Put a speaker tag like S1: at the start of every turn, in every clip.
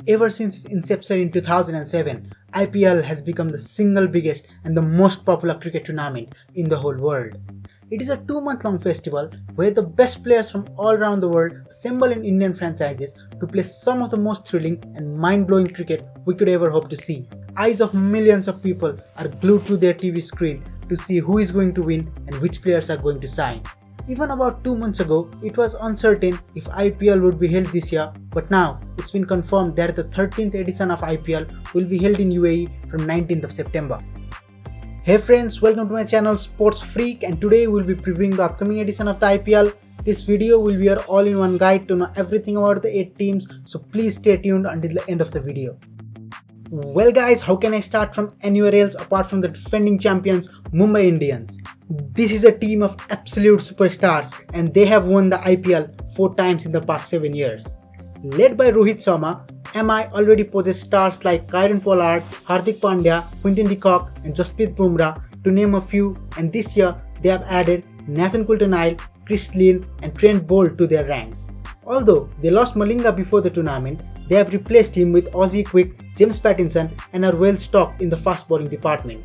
S1: Ever since its inception in 2007, IPL has become the single biggest and the most popular cricket tournament in the whole world. It is a 2-month long festival where the best players from all around the world assemble in Indian franchises to play some of the most thrilling and mind-blowing cricket we could ever hope to see. Eyes of millions of people are glued to their TV screen to see who is going to win and which players are going to sign. Even about 2 months ago, it was uncertain if IPL would be held this year, but now it's been confirmed that the 13th edition of IPL will be held in UAE from 19th of September. Hey friends, welcome to my channel Sports Freak, and today we'll be previewing the upcoming edition of the IPL. This video will be your all-in-one guide to know everything about the 8 teams, so please stay tuned until the end of the video. Well guys, how can I start from anywhere else apart from the defending champions Mumbai Indians? This is a team of absolute superstars and they have won the IPL 4 times in the past 7 years. Led by Rohit Sharma, MI already possess stars like Kieron Pollard, Hardik Pandya, Quinton de Kock and Jasprit Bumrah to name a few, and this year they have added Nathan Coulter-Nile, Chris Lynn and Trent Bolt to their ranks. Although they lost Malinga before the tournament, they have replaced him with Aussie quick James Pattinson and are well stocked in the fast bowling department.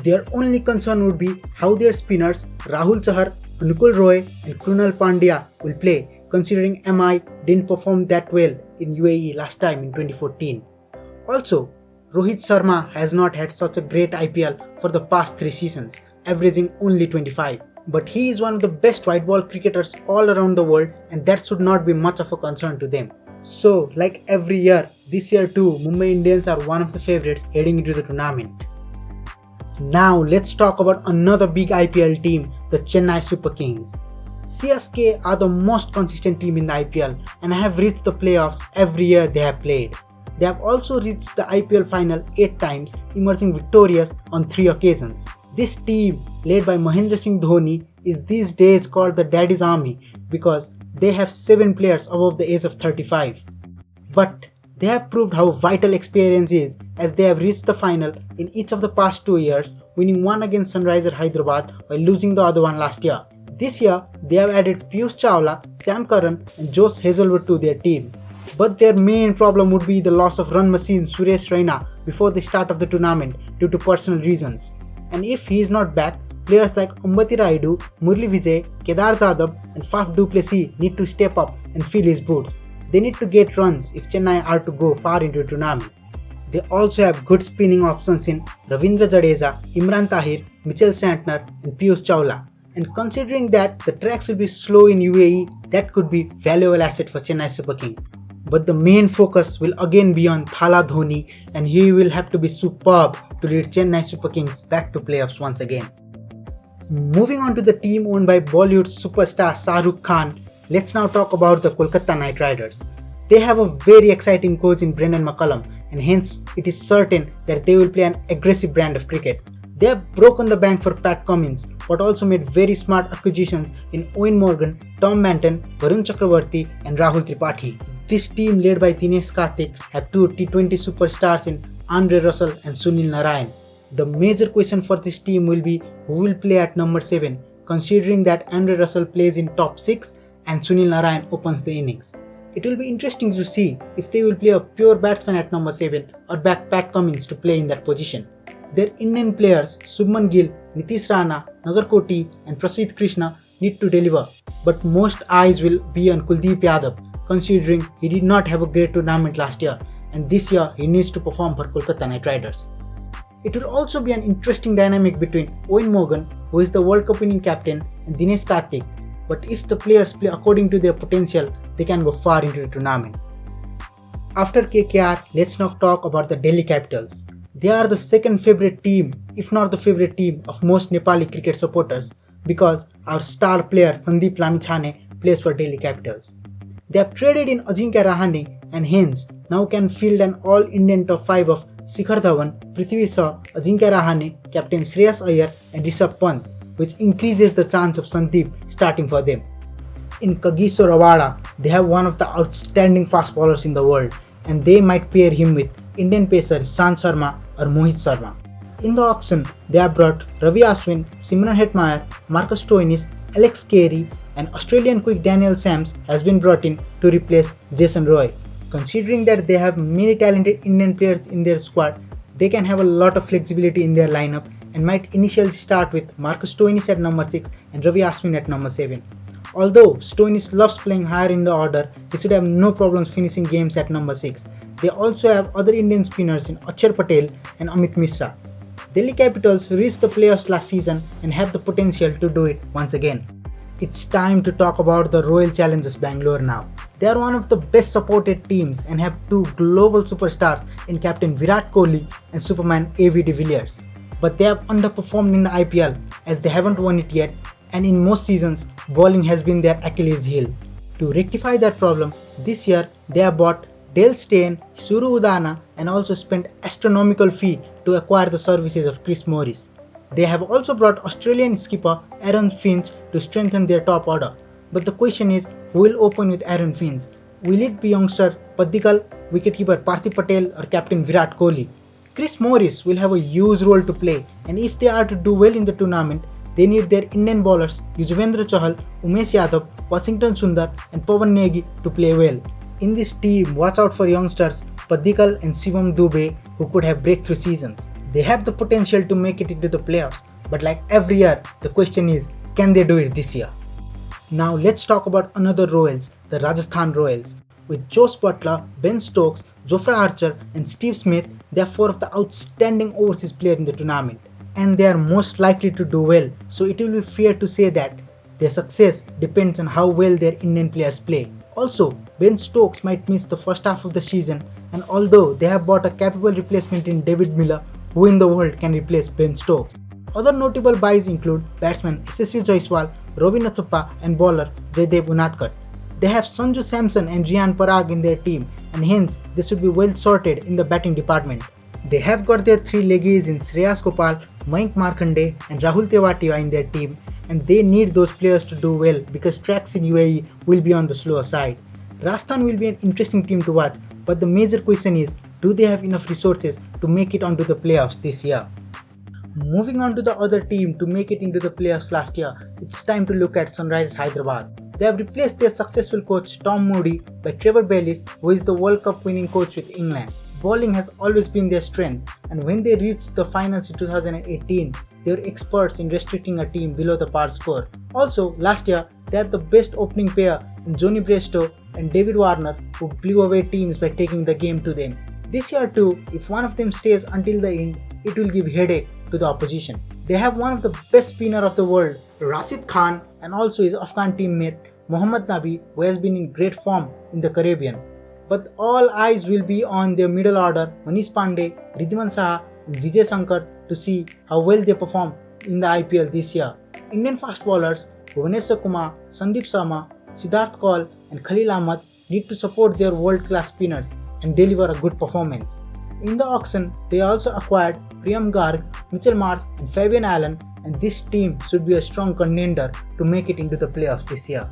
S1: Their only concern would be how their spinners Rahul Chahar, Anukul Roy and Krunal Pandya will play, considering MI didn't perform that well in UAE last time in 2014. Also, Rohit Sharma has not had such a great IPL for the past 3 seasons, averaging only 25. But he is one of the best white ball cricketers all around the world, and that should not be much of a concern to them. So, like every year, this year too, Mumbai Indians are one of the favourites heading into the tournament. Now let's talk about another big IPL team, the Chennai Super Kings. CSK are the most consistent team in the IPL and have reached the playoffs every year they have played. They have also reached the IPL final 8 times, emerging victorious on 3 occasions. This team, led by Mahendra Singh Dhoni, is these days called the Daddy's Army because they have 7 players above the age of 35. But they have proved how vital experience is, as they have reached the final in each of the past 2 years, winning one against Sunrisers Hyderabad while losing the other one last year. This year, they have added Piyush Chawla, Sam Curran and Josh Hazelwood to their team. But their main problem would be the loss of run machine Suresh Raina before the start of the tournament due to personal reasons. And if he is not back, players like Ambati Rayudu, Murli Vijay, Kedar Jadhav and Faf du Plessis need to step up and fill his boots. They need to get runs if Chennai are to go far into the tournament. They also have good spinning options in Ravindra Jadeja, Imran Tahir, Mitchell Santner and Piyush Chawla. And considering that the tracks will be slow in UAE, that could be valuable asset for Chennai Super Kings. But the main focus will again be on Thala Dhoni, and he will have to be superb to lead Chennai Super Kings back to playoffs once again. Moving on to the team owned by Bollywood superstar Shah Rukh Khan, let's now talk about the Kolkata Knight Riders. They have a very exciting coach in Brendan McCullum, and hence it is certain that they will play an aggressive brand of cricket. They have broken the bank for Pat Cummins, but also made very smart acquisitions in Owen Morgan, Tom Manton, Varun Chakravarti and Rahul Tripathi. This team, led by Dinesh Karthik, have 2 T20 superstars in Andre Russell and Sunil Narine. The major question for this team will be who will play at number 7, considering that Andre Russell plays in top 6 and Sunil Narine opens the innings. It will be interesting to see if they will play a pure batsman at number 7 or back Pat Cummins to play in that position. Their Indian players Shubman Gill, Nitish Rana, Nagar Koti and Prasidh Krishna need to deliver, but most eyes will be on Kuldeep Yadav, considering he did not have a great tournament last year and this year he needs to perform for Kolkata Knight Riders. It will also be an interesting dynamic between Owen Morgan, who is the World Cup winning captain, and Dinesh Karthik, but if the players play according to their potential, they can go far into the tournament. After KKR, let's now talk about the Delhi Capitals. They are the second favourite team, if not the favourite team of most Nepali cricket supporters, because our star player Sandeep Lamichhane plays for Delhi Capitals. They have traded in Ajinkya Rahane and hence now can field an all-Indian top 5 of Shikhar Dhawan, Prithvi Shaw, Ajinkya Rahane, Captain Shreyas Iyer and Rishabh Pant, which increases the chance of Sandeep starting for them. In Kagiso Rawada, they have one of the outstanding fast bowlers in the world, and they might pair him with Indian pacer Ishant Sharma or Mohit Sharma. In the auction, they have brought Ravi Ashwin, Simran Hetmeyer, Marcus Stoinis, Alex Carey and Australian quick Daniel Sams has been brought in to replace Jason Roy. Considering that they have many talented Indian players in their squad, they can have a lot of flexibility in their lineup and might initially start with Marcus Stoinis at number 6 and Ravi Ashwin at number 7. Although Stoinis loves playing higher in the order, he should have no problems finishing games at number 6. They also have other Indian spinners in Achar Patel and Amit Mishra. Delhi Capitals reached the playoffs last season and have the potential to do it once again. It's time to talk about the Royal Challengers Bangalore now. They are one of the best supported teams and have two global superstars in Captain Virat Kohli and Superman A.V. de Villiers. But they have underperformed in the IPL as they haven't won it yet, and in most seasons, bowling has been their Achilles heel. To rectify that problem, this year they have bought Dale Steyn, Suru Udana and also spent astronomical fee to acquire the services of Chris Morris. They have also brought Australian skipper Aaron Finch to strengthen their top order. But the question is, who will open with Aaron Finch? Will it be youngster Padikkal, wicketkeeper Parthiv Patel or captain Virat Kohli? Chris Morris will have a huge role to play, and if they are to do well in the tournament, they need their Indian bowlers Yuzvendra Chahal, Umesh Yadav, Washington Sundar and Pawan Negi to play well. In this team, watch out for youngsters Padikkal and Shivam Dube who could have breakthrough seasons. They have the potential to make it into the playoffs, but like every year, the question is, can they do it this year? Now let's talk about another Royals, the Rajasthan Royals. With Josh Butler, Ben Stokes, Jofra Archer and Steve Smith, they are four of the outstanding overseas players in the tournament. And they are most likely to do well, so it will be fair to say that their success depends on how well their Indian players play. Also, Ben Stokes might miss the first half of the season, and although they have bought a capable replacement in David Miller, who in the world can replace Ben Stokes? Other notable buys include batsman SSV Jaiswal, Robin Athuppa and bowler Jaydev Unadkat. They have Sanju Samson and Riyan Parag in their team, and hence they should be well sorted in the batting department. They have got their three leggies in Shreyas Gopal, Mayank Markande and Rahul Tewatia in their team, and they need those players to do well because tracks in UAE will be on the slower side. Rajasthan will be an interesting team to watch, but the major question is, do they have enough resources to make it onto the playoffs this year? Moving on to the other team to make it into the playoffs last year, it's time to look at Sunrisers Hyderabad. They have replaced their successful coach Tom Moody by Trevor Bayliss, who is the World Cup winning coach with England. Bowling has always been their strength, and when they reached the finals in 2018, they were experts in restricting a team below the par score. Also, last year, they had the best opening pair in Johnny Braistow and David Warner, who blew away teams by taking the game to them. This year too, if one of them stays until the end, it will give headache to the opposition. They have one of the best spinner of the world, Rashid Khan, and also his Afghan teammate Mohammad Nabi, who has been in great form in the Caribbean. But all eyes will be on their middle order, Manish Pandey, Ridhiman Saha and Vijay Shankar, to see how well they perform in the IPL this year. Indian fast bowlers Bhuvaneshwar Kumar, Sandeep Sharma, Siddharth Kaul and Khalil Ahmed need to support their world-class spinners and deliver a good performance. In the auction, they also acquired Priyam Garg, Mitchell Marsh and Fabian Allen, and this team should be a strong contender to make it into the playoffs this year.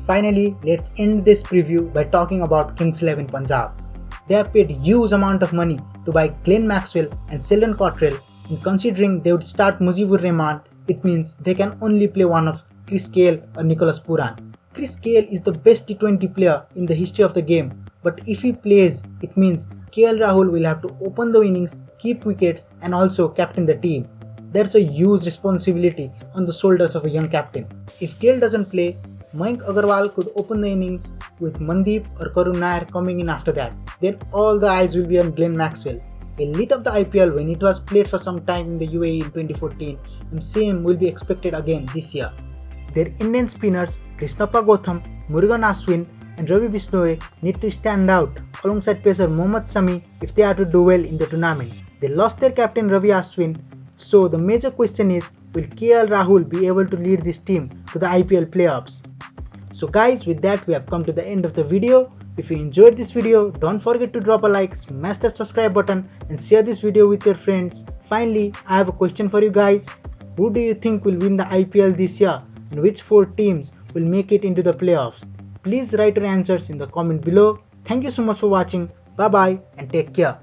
S1: Finally, let's end this preview by talking about Kings 11 Punjab. They have paid huge amount of money to buy Glenn Maxwell and Sheldon Cottrell, and considering they would start Mujibur Rahman, it means they can only play one of Chris Gayle or Nicholas Pooran. Chris Gayle is the best T20 player in the history of the game, but if he plays, it means KL Rahul will have to open the innings, keep wickets and also captain the team. That's a huge responsibility on the shoulders of a young captain. If Gayle doesn't play, Mayank Agarwal could open the innings with Mandeep or Karun Nair coming in after that. Then all the eyes will be on Glenn Maxwell. He lit up the IPL when it was played for some time in the UAE in 2014, and same will be expected again this year. Their Indian spinners Krishnappa Gotham, Murugan Ashwin and Ravi Bishnoi need to stand out alongside pacer Mohammad Shami if they are to do well in the tournament. They lost their captain Ravi Ashwin, so the major question is, will KL Rahul be able to lead this team to the IPL playoffs? So guys, with that we have come to the end of the video. If you enjoyed this video, don't forget to drop a like, smash that subscribe button and share this video with your friends. Finally, I have a question for you guys. Who do you think will win the IPL this year and which 4 teams will make it into the playoffs? Please write your answers in the comment below. Thank you so much for watching. Bye bye and take care.